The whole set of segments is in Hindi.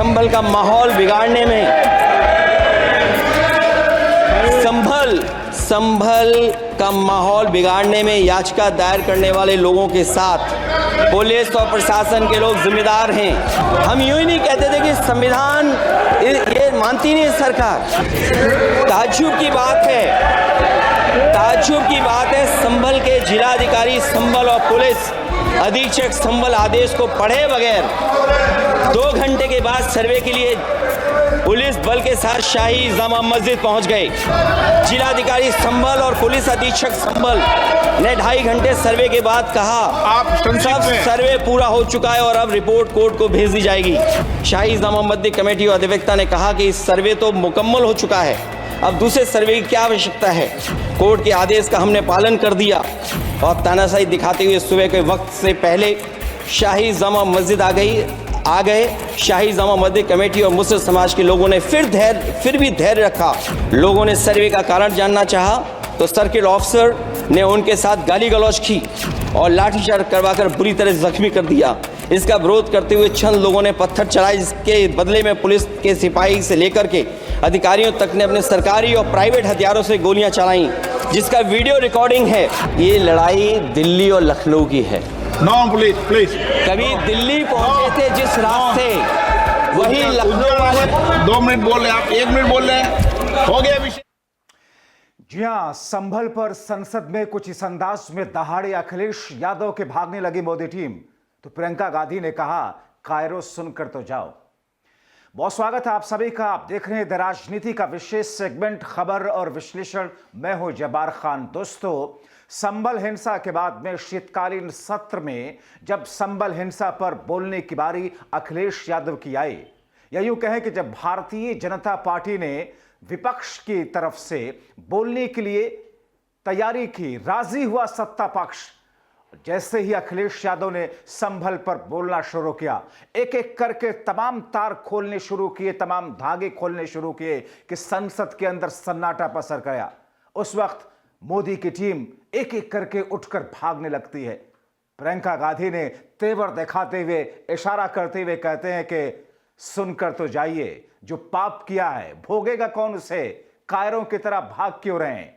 संभल का माहौल बिगाड़ने में, संभल का माहौल बिगाड़ने में याचिका दायर करने वाले लोगों के साथ पुलिस और प्रशासन के लोग जिम्मेदार हैं। हम यूं ही नहीं कहते थे कि संविधान ये मानती नहीं सरकार। ताज्जुब की बात है संभल के जिलाधिकारी संभल और पुलिस अधीक्षक संभल आदेश को पढ़े बगैर 2 घंटे के बाद सर्वे के लिए पुलिस बल के साथ शाही जामा मस्जिद पहुंच गए। जिलाधिकारी संभल और पुलिस अधीक्षक संभल ने 2.5 घंटे सर्वे के बाद कहा सब सर्वे पूरा हो चुका है और अब रिपोर्ट कोर्ट को भेज दी जाएगी। शाही जामा मस्जिद कमेटी और अधिवक्ता ने कहा कि इस सर्वे तो मुकम्मल हो चुका है, अब दूसरे सर्वे की क्या आवश्यकता है। कोर्ट के आदेश का हमने पालन कर दिया और तानाशाही दिखाते हुए सुबह के वक्त से पहले शाही जामा मस्जिद आ गए। शाही जामा मस्जिद कमेटी और मुस्लिम समाज के लोगों ने फिर भी धैर्य रखा। लोगों ने सर्वे का कारण जानना चाहा तो सर्किल ऑफिसर ने उनके साथ गाली गलौज की और लाठीचार्ज करवाकर बुरी तरह जख्मी कर दिया। इसका विरोध करते हुए चंद लोगों ने पत्थर चलाए, जिसके बदले में पुलिस के सिपाही से लेकर के अधिकारियों तक ने अपने सरकारी और प्राइवेट हथियारों से गोलियां चलाई, जिसका वीडियो रिकॉर्डिंग है। ये लड़ाई दिल्ली और लखनऊ की है। नो प्लीज कभी दिल्ली पहुंचे थे जिस रास्ते, वही लखनऊ वाले 2 मिनट बोल रहे हैं आप, 1 मिनट बोल रहे हैं, हो गया विषय। जी हां, संभल पर संसद में कुछ इस अंदाज में दहाड़े अखिलेश यादव के भागने लगी मोदी टीम, तो प्रियंका गांधी ने कहा कायरो सुनकर तो जाओ। बहुत स्वागत है आप सभी का। आप देख रहे हैं द राजनीति का विशेष सेगमेंट खबर और विश्लेषण। मैं हूं जब्बार खान। दोस्तों, संभल हिंसा के बाद में शीतकालीन सत्र में जब संभल हिंसा पर बोलने की बारी अखिलेश यादव की आई, या यूं कहें कि जब भारतीय जनता पार्टी ने विपक्ष की तरफ से बोलने के लिए तैयारी की, राजी हुआ सत्ता पक्ष, जैसे ही अखिलेश यादव ने संभल पर बोलना शुरू किया, एक एक करके तमाम तार खोलने शुरू किए, तमाम धागे खोलने शुरू किए कि संसद के अंदर सन्नाटा पसर गया। उस वक्त मोदी की टीम एक एक करके उठकर भागने लगती है। प्रियंका गांधी ने तेवर दिखाते हुए, इशारा करते हुए कहते हैं कि सुनकर तो जाइए, जो पाप किया है भोगेगा कौन उसे, कायरों की तरह भाग क्यों रहे हैं।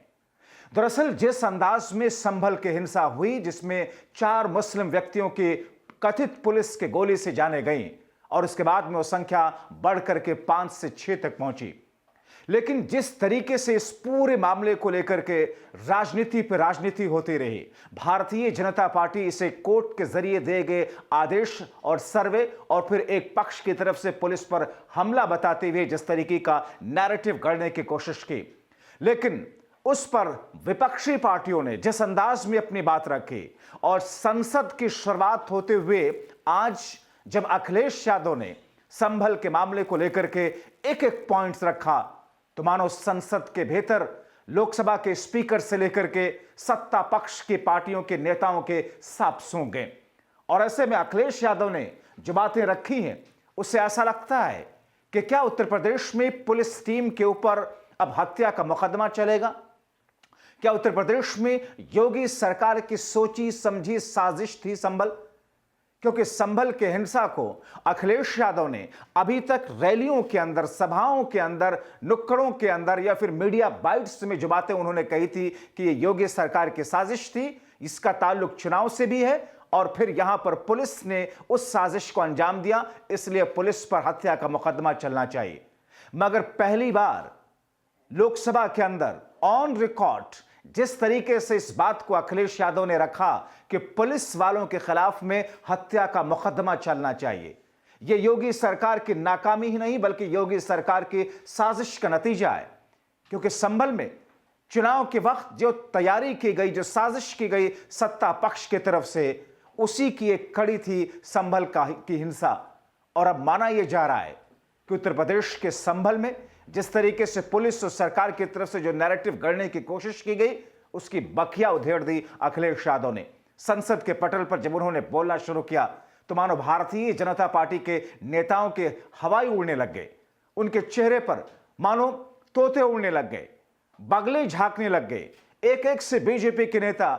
दरअसल जिस अंदाज में संभल की हिंसा हुई, जिसमें 4 मुस्लिम व्यक्तियों की कथित पुलिस के गोली से जाने गई और उसके बाद में वो संख्या बढ़कर के 5 से 6 तक पहुंची, लेकिन जिस तरीके से इस पूरे मामले को लेकर के राजनीति पर राजनीति होती रही, भारतीय जनता पार्टी इसे कोर्ट के जरिए दिए गए आदेश और सर्वे और फिर एक पक्ष की तरफ से पुलिस पर हमला बताते हुए जिस तरीके का नैरेटिव गढ़ने की कोशिश की, लेकिन उस पर विपक्षी पार्टियों ने जिस अंदाज में अपनी बात रखी और संसद की शुरुआत होते हुए आज जब अखिलेश यादव ने संभल के मामले को लेकर के एक एक पॉइंट्स रखा, तो मानो संसद के भीतर लोकसभा के स्पीकर से लेकर के सत्ता पक्ष की पार्टियों के नेताओं के सांप सूंघ गए। और ऐसे में अखिलेश यादव ने जो बातें रखी हैं, उससे ऐसा लगता है कि क्या उत्तर प्रदेश में पुलिस टीम के ऊपर अब हत्या का मुकदमा चलेगा? क्या उत्तर प्रदेश में योगी सरकार की सोची समझी साजिश थी संभल? क्योंकि संभल के हिंसा को अखिलेश यादव ने अभी तक रैलियों के अंदर, सभाओं के अंदर, नुक्कड़ों के अंदर या फिर मीडिया बाइट्स में जो बातें उन्होंने कही थी कि ये योगी सरकार की साजिश थी, इसका ताल्लुक चुनाव से भी है और फिर यहां पर पुलिस ने उस साजिश को अंजाम दिया, इसलिए पुलिस पर हत्या का मुकदमा चलना चाहिए। मगर पहली बार लोकसभा के अंदर ऑन रिकॉर्ड जिस तरीके से इस बात को अखिलेश यादव ने रखा कि पुलिस वालों के खिलाफ में हत्या का मुकदमा चलना चाहिए, यह योगी सरकार की नाकामी ही नहीं बल्कि योगी सरकार की साजिश का नतीजा है। क्योंकि संभल में चुनाव के वक्त जो तैयारी की गई, जो साजिश की गई सत्ता पक्ष की तरफ से, उसी की एक कड़ी थी संभल की हिंसा। और अब माना यह जा रहा है कि उत्तर प्रदेश के संभल में जिस तरीके से पुलिस और सरकार की तरफ से जो नैरेटिव गढ़ने की कोशिश की गई, उसकी बखिया उधेड़ दी अखिलेश यादव ने। संसद के पटल पर जब उन्होंने बोलना शुरू किया तो मानो भारतीय जनता पार्टी के नेताओं के हवाई उड़ने लग गए, उनके चेहरे पर मानो तोते उड़ने लग गए, बगले झांकने लग गए। एक एक से बीजेपी के नेता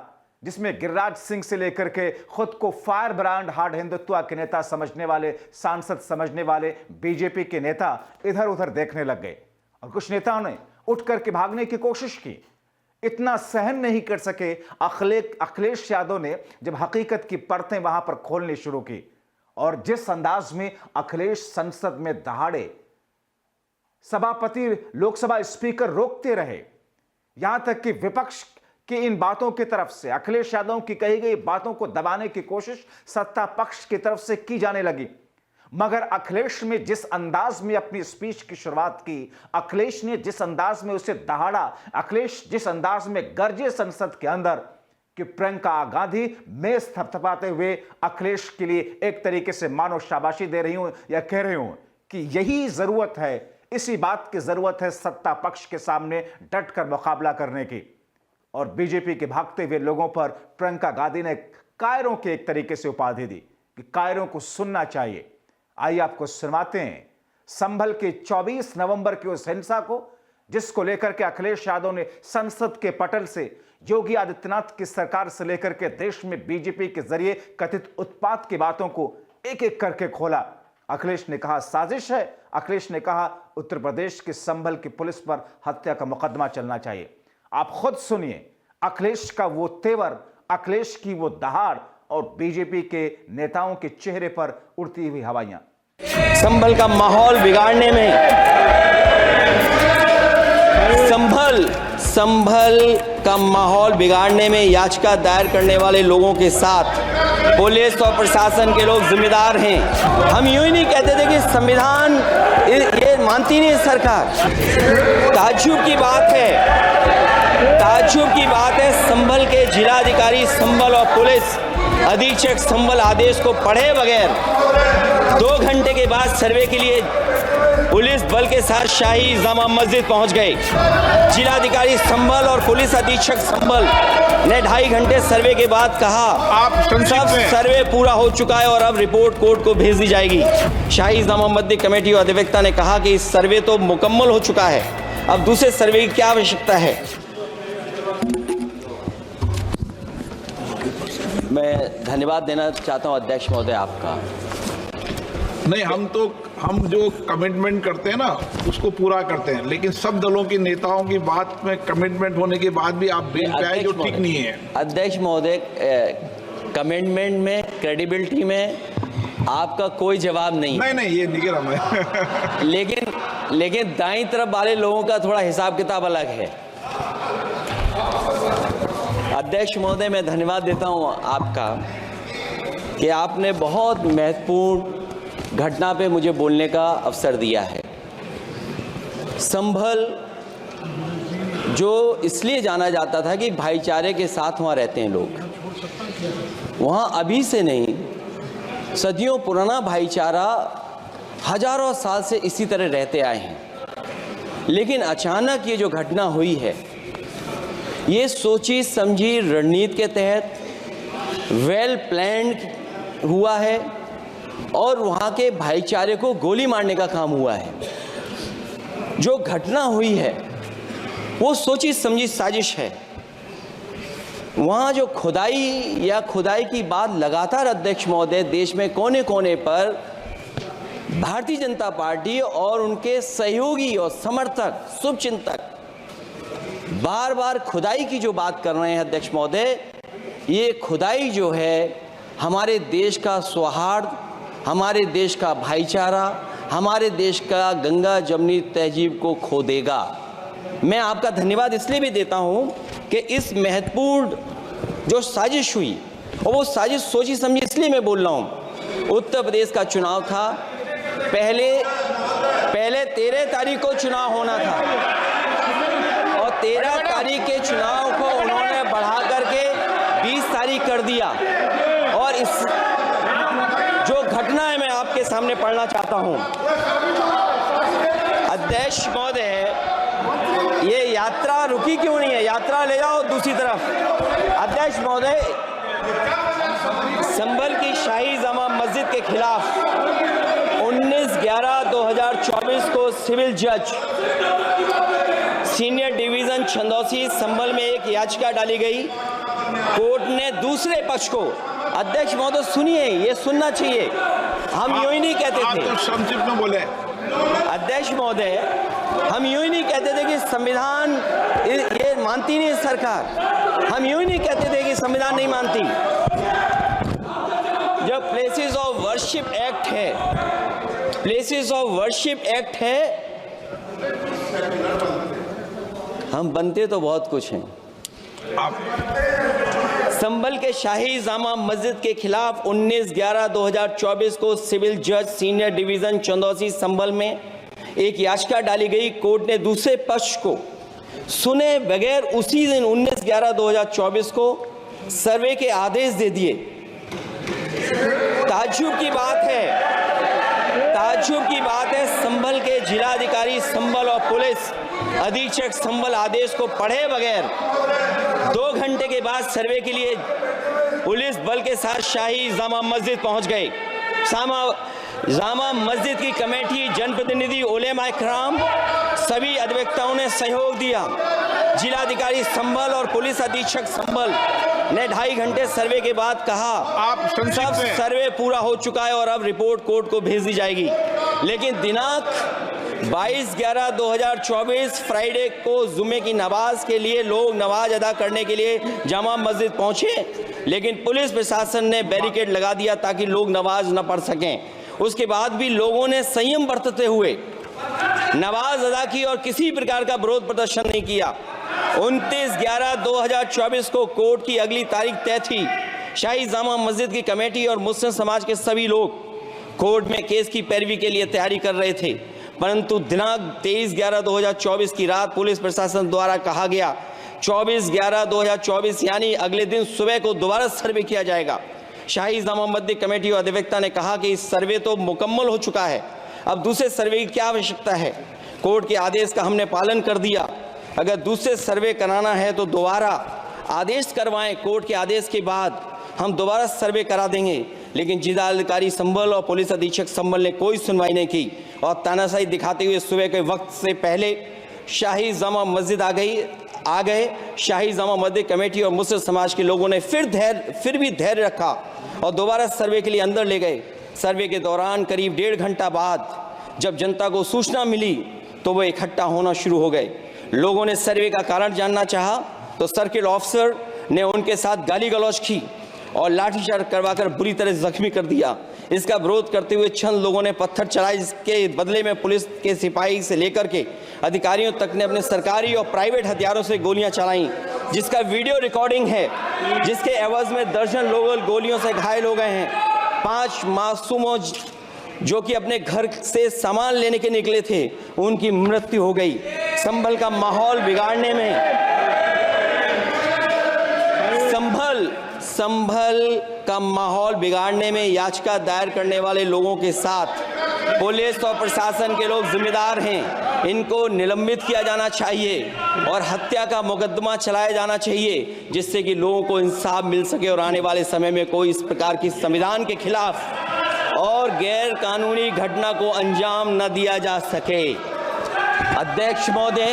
जिसमें गिरिराज सिंह से लेकर के खुद को फायर ब्रांड हार्ड हिंदुत्व के नेता समझने वाले, सांसद समझने वाले बीजेपी के नेता इधर उधर देखने लग गए और कुछ नेताओं ने उठ करके भागने की कोशिश की। इतना सहन नहीं कर सके अखिलेश यादव ने जब हकीकत की परतें वहां पर खोलनी शुरू की और जिस अंदाज में अखिलेश संसद में दहाड़े सभापति, लोकसभा स्पीकर रोकते रहे, यहां तक कि विपक्ष की इन बातों की तरफ से, अखिलेश यादव की कही गई बातों को दबाने की कोशिश सत्ता पक्ष की तरफ से की जाने लगी। मगर अखिलेश ने जिस अंदाज में अपनी स्पीच की शुरुआत की, अखिलेश ने जिस अंदाज में उसे दहाड़ा, अखिलेश जिस अंदाज में गरजे संसद के अंदर कि प्रियंका गांधी मेज थपथपाते हुए अखिलेश के लिए एक तरीके से मानो शाबाशी दे रही हूं या कह रही हूं कि यही जरूरत है, इसी बात की जरूरत है सत्ता पक्ष के सामने डटकर मुकाबला करने की। और बीजेपी के भागते हुए लोगों पर प्रियंका गांधी ने कायरों की एक तरीके से उपाधि दी कि कायरों को सुनना चाहिए। आइए आपको सुनवाते हैं संभल के 24 नवंबर की उस हिंसा को, जिसको लेकर के अखिलेश यादव ने संसद के पटल से योगी आदित्यनाथ की सरकार से लेकर के देश में बीजेपी के जरिए कथित उत्पात की बातों को एक एक करके खोला। अखिलेश ने कहा साजिश है, अखिलेश ने कहा उत्तर प्रदेश के संभल की पुलिस पर हत्या का मुकदमा चलना चाहिए। आप खुद सुनिए अखिलेश का वो तेवर, अखिलेश की वो दहाड़ और बीजेपी के नेताओं के चेहरे पर उड़ती हुई हवाइयां। संभल का माहौल बिगाड़ने में, संभल का माहौल बिगाड़ने में याचिका दायर करने वाले लोगों के साथ पुलिस और प्रशासन के लोग जिम्मेदार हैं। हम यूं ही नहीं कहते थे कि संविधान ये मानती नहीं सरकार। ताज्जुब की बात है संभल के जिलाधिकारी संभल और पुलिस अधीक्षक संभल आदेश को पढ़े बगैर 2 घंटे के बाद सर्वे के लिए पुलिस बल के साथ शाही जामा मस्जिद पहुंच गए। जिलाधिकारी संभल और पुलिस अधीक्षक संभल ने 2.5 घंटे सर्वे के बाद कहा सब सर्वे पूरा हो चुका है और अब रिपोर्ट कोर्ट को भेज दी जाएगी। शाही जामा मस्जिद कमेटी और अधिवक्ता ने कहा कि इस सर्वे तो मुकम्मल हो चुका है, अब दूसरे सर्वे की क्या आवश्यकता है। मैं धन्यवाद देना चाहता हूं अध्यक्ष महोदय आपका। नहीं, हम जो कमिटमेंट करते हैं ना उसको पूरा करते हैं, लेकिन सब दलों के नेताओं की बात में कमिटमेंट होने के बाद भी आप बेंच पे आए जो ठीक नहीं है। अध्यक्ष महोदय, कमिटमेंट में, क्रेडिबिलिटी में आपका कोई जवाब नहीं। नहीं ये नहीं कह रहा मैं। लेकिन दाईं तरफ वाले लोगों का थोड़ा हिसाब किताब अलग है। अध्यक्ष महोदय, मैं धन्यवाद देता हूं आपका कि आपने बहुत महत्वपूर्ण घटना पे मुझे बोलने का अवसर दिया है। संभल जो इसलिए जाना जाता था कि भाईचारे के साथ वहाँ रहते हैं लोग, वहाँ अभी से नहीं, सदियों पुराना भाईचारा हजारों साल से इसी तरह रहते आए हैं। लेकिन अचानक ये जो घटना हुई है, ये सोची समझी रणनीति के तहत वेल प्लान्ड हुआ है और वहाँ के भाईचारे को गोली मारने का काम हुआ है। जो घटना हुई है वो सोची समझी साजिश है। वहाँ जो खुदाई की बात लगातार अध्यक्ष महोदय देश में कोने कोने पर भारतीय जनता पार्टी और उनके सहयोगी और समर्थक, शुभचिंतक बार बार खुदाई की जो बात कर रहे हैं अध्यक्ष महोदय, ये खुदाई जो है हमारे देश का सौहार्द, हमारे देश का भाईचारा, हमारे देश का गंगा जमनी तहजीब को खो देगा। मैं आपका धन्यवाद इसलिए भी देता हूं कि इस महत्वपूर्ण जो साजिश हुई, और वो साजिश सोची समझी इसलिए मैं बोल रहा हूं। उत्तर प्रदेश का चुनाव था, पहले 13 तारीख को चुनाव होना था और 13 तारीख के चुनाव को उन्होंने बढ़ा करके 20 तारीख कर दिया। और इस जो घटना है मैं आपके सामने पढ़ना चाहता हूं। अध्यक्ष महोदय, ये यात्रा रुकी क्यों नहीं है? यात्रा ले जाओ दूसरी तरफ। अध्यक्ष महोदय, संभल की शाही जामा मस्जिद के खिलाफ 19/11/2024 को सिविल जज सीनियर डिवीजन छंदौसी संभल में एक याचिका डाली गई कोर्ट ने दूसरे पक्ष को, अध्यक्ष महोदय सुनिए, ये सुनना चाहिए, हम यूं ही नहीं कहते आप थे, तो संक्षिप्त में बोले। अध्यक्ष महोदय हम यूं ही नहीं कहते थे कि संविधान ये मानती नहीं सरकार, हम यूं ही नहीं कहते थे कि संविधान नहीं मानती। जब प्लेसेस ऑफ वर्शिप एक्ट है, प्लेसेस ऑफ वर्शिप एक्ट है, हम बनते तो बहुत कुछ हैं। संभल के शाही जामा मस्जिद के खिलाफ 19/11/2024 को सिविल जज सीनियर डिवीजन चंदौसी संभल में एक याचिका डाली गई। कोर्ट ने दूसरे पक्ष को सुने बगैर उसी दिन 19/11/2024 को सर्वे के आदेश दे दिए। ताज्जुब की बात है संभल के जिलाधिकारी संभल और पुलिस अधीक्षक संभल आदेश को पढ़े बगैर 2 घंटे के बाद सर्वे के लिए पुलिस बल के साथ शाही जामा मस्जिद पहुंच गए। जामा मस्जिद की कमेटी, जनप्रतिनिधि, उलेमा इकराम, सभी अधिवक्ताओं ने सहयोग दिया। जिलाधिकारी संभल और पुलिस अधीक्षक संभल ने 2.5 घंटे सर्वे के बाद कहा आप सब सर्वे पूरा हो चुका है और अब रिपोर्ट कोर्ट को भेज दी जाएगी। लेकिन दिनांक 22/11/2024 फ्राइडे को जुमे की नमाज के लिए लोग नमाज अदा करने के लिए जामा मस्जिद पहुंचे, लेकिन पुलिस प्रशासन ने बैरिकेड लगा दिया ताकि लोग नमाज न पढ़ सकें। उसके बाद भी लोगों ने संयम बरतते हुए नमाज अदा की और किसी प्रकार का विरोध प्रदर्शन नहीं किया। 29/11/2024 को कोर्ट की अगली तारीख तय थी। शाही जामा मस्जिद की कमेटी और मुस्लिम समाज के सभी लोग कोर्ट में केस की पैरवी के लिए तैयारी कर रहे थे, परंतु दिनांक 23/11/2024 की रात पुलिस प्रशासन द्वारा कहा गया 24/11/2024 यानी अगले दिन सुबह को दोबारा सर्वे किया जाएगा। शाही जामा मस्जिद कमेटी और अधिवक्ता ने कहा कि इस सर्वे तो मुकम्मल हो चुका है, अब दूसरे सर्वे की क्या आवश्यकता है। कोर्ट के आदेश का हमने पालन कर दिया, अगर दूसरे सर्वे कराना है तो दोबारा आदेश करवाएं, कोर्ट के आदेश के बाद हम दोबारा सर्वे करा देंगे। लेकिन जिलाधिकारी संभल और पुलिस अधीक्षक संभल ने कोई सुनवाई नहीं की और तानाशाही दिखाते हुए सुबह के वक्त से पहले शाही जामा मस्जिद आ गए। शाही जामा मस्जिद कमेटी और मुस्लिम समाज के लोगों ने फिर भी धैर्य रखा और दोबारा सर्वे के लिए अंदर ले गए। सर्वे के दौरान करीब 1.5 घंटा बाद जब जनता को सूचना मिली तो वो इकट्ठा होना शुरू हो गए। लोगों ने सर्वे का कारण जानना चाहा तो सर्किल ऑफिसर ने उनके साथ गाली गलौज की और लाठीचार्ज करवाकर बुरी तरह जख्मी कर दिया। इसका विरोध करते हुए चंद लोगों ने पत्थर चलाए, जिसके बदले में पुलिस के सिपाही से लेकर के अधिकारियों तक ने अपने सरकारी और प्राइवेट हथियारों से गोलियां चलाईं, जिसका वीडियो रिकॉर्डिंग है, जिसके एवज में दर्जन लोग गोलियों से घायल हो गए हैं। 5 मासूमों जो कि अपने घर से सामान लेने के निकले थे, उनकी मृत्यु हो गई। संभल का माहौल बिगाड़ने में संभल का माहौल बिगाड़ने में याचिका दायर करने वाले लोगों के साथ पुलिस और प्रशासन के लोग जिम्मेदार हैं। इनको निलंबित किया जाना चाहिए और हत्या का मुकदमा चलाया जाना चाहिए, जिससे कि लोगों को इंसाफ मिल सके और आने वाले समय में कोई इस प्रकार की संविधान के खिलाफ और गैर कानूनी घटना को अंजाम न दिया जा सके। अध्यक्ष महोदय,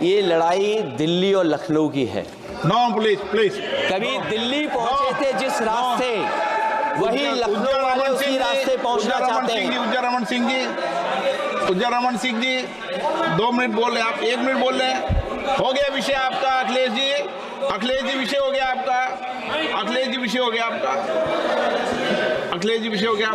ये लड़ाई दिल्ली और लखनऊ की है। नो प्लीज कभी दिल्ली पहुंचे थे जिस रास्ते, वही लखनऊ वाले उसी रास्ते पहुंचना चाहते हैं। उज्जर रमन सिंह जी 2 मिनट बोल रहे हैं, आप 1 मिनट बोल रहे हैं। हो गया विषय आपका अखिलेश जी विषय हो गया आपका। अखिलेश जी विषय हो गया।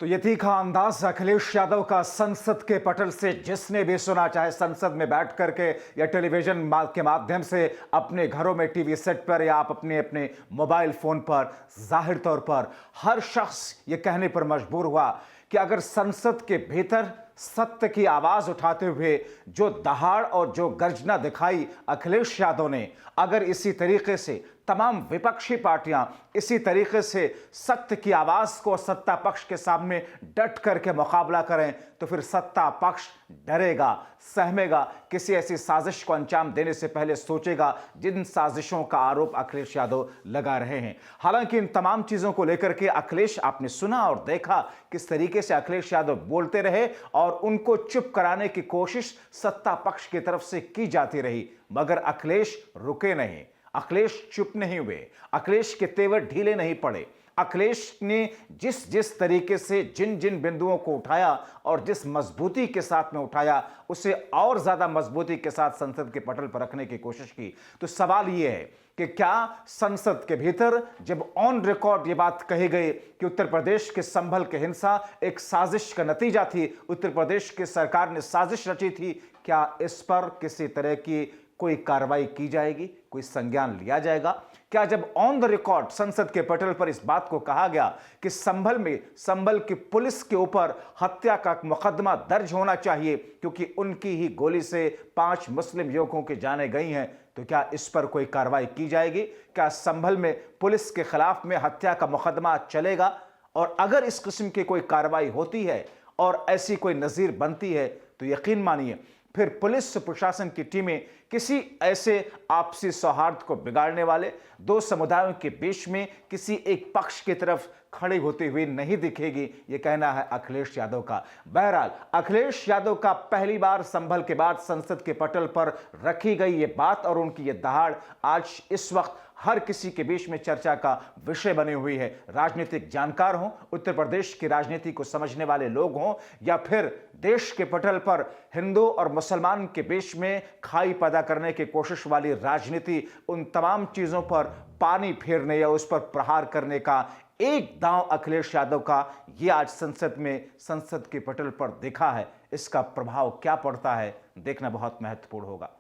तो ये तीखा अंदाज अखिलेश यादव का संसद के पटल से जिसने भी सुना, चाहे संसद में बैठ करके या टेलीविजन के माध्यम से अपने घरों में टीवी सेट पर या आप अपने मोबाइल फोन पर, जाहिर तौर पर हर शख्स ये कहने पर मजबूर हुआ कि अगर संसद के भीतर सत्य की आवाज उठाते हुए जो दहाड़ और जो गर्जना दिखाई अखिलेश यादव ने, अगर इसी तरीके से तमाम विपक्षी पार्टियां इसी तरीके से सत्य की आवाज को सत्ता पक्ष के सामने डट करके मुकाबला करें, तो फिर सत्ता पक्ष डरेगा, सहमेगा, किसी ऐसी साजिश को अंजाम देने से पहले सोचेगा जिन साजिशों का आरोप अखिलेश यादव लगा रहे हैं। हालांकि इन तमाम चीजों को लेकर के अखिलेश, आपने सुना और देखा किस तरीके से अखिलेश यादव बोलते रहे और और उनको चुप कराने की कोशिश सत्ता पक्ष की तरफ से की जाती रही, मगर अखिलेश रुके नहीं, अखिलेश चुप नहीं हुए, अखिलेश के तेवर ढीले नहीं पड़े। अखिलेश ने जिस जिस तरीके से जिन जिन बिंदुओं को उठाया और जिस मजबूती के साथ में उठाया, उसे और ज्यादा मजबूती के साथ संसद के पटल पर रखने की कोशिश की। तो सवाल यह है कि क्या संसद के भीतर जब ऑन रिकॉर्ड ये बात कही गई कि उत्तर प्रदेश के संभल के हिंसा एक साजिश का नतीजा थी, उत्तर प्रदेश की सरकार ने साजिश रची थी, क्या इस पर किसी तरह की कोई कार्रवाई की जाएगी, कोई संज्ञान लिया जाएगा? क्या जब ऑन द रिकॉर्ड संसद के पटल पर इस बात को कहा गया कि संभल की पुलिस के ऊपर हत्या का मुकदमा दर्ज होना चाहिए क्योंकि उनकी ही गोली से 5 मुस्लिम युवकों की जानें गई हैं, तो क्या इस पर कोई कार्रवाई की जाएगी? क्या संभल में पुलिस के खिलाफ में हत्या का मुकदमा चलेगा? और अगर इस किस्म की कोई कार्रवाई होती है और ऐसी कोई नजीर बनती है तो यकीन मानिए फिर पुलिस प्रशासन की टीमें किसी ऐसे आपसी सौहार्द को बिगाड़ने वाले दो समुदायों के बीच में किसी एक पक्ष की तरफ खड़ी होती हुई नहीं दिखेगी। यह कहना है अखिलेश यादव का। बहरहाल अखिलेश यादव का पहली बार संभल के बाद संसद के पटल पर रखी गई ये बात और उनकी ये दहाड़ आज इस वक्त हर किसी के बीच में चर्चा का विषय बनी हुई है। राजनीतिक जानकार हों, उत्तर प्रदेश की राजनीति को समझने वाले लोग हों, या फिर देश के पटल पर हिंदू और मुसलमान के बीच में खाई पैदा करने की कोशिश वाली राजनीति, उन तमाम चीजों पर पानी फेरने या उस पर प्रहार करने का एक दांव अखिलेश यादव का ये आज संसद के पटल पर दिखा है। इसका प्रभाव क्या पड़ता है देखना बहुत महत्वपूर्ण होगा।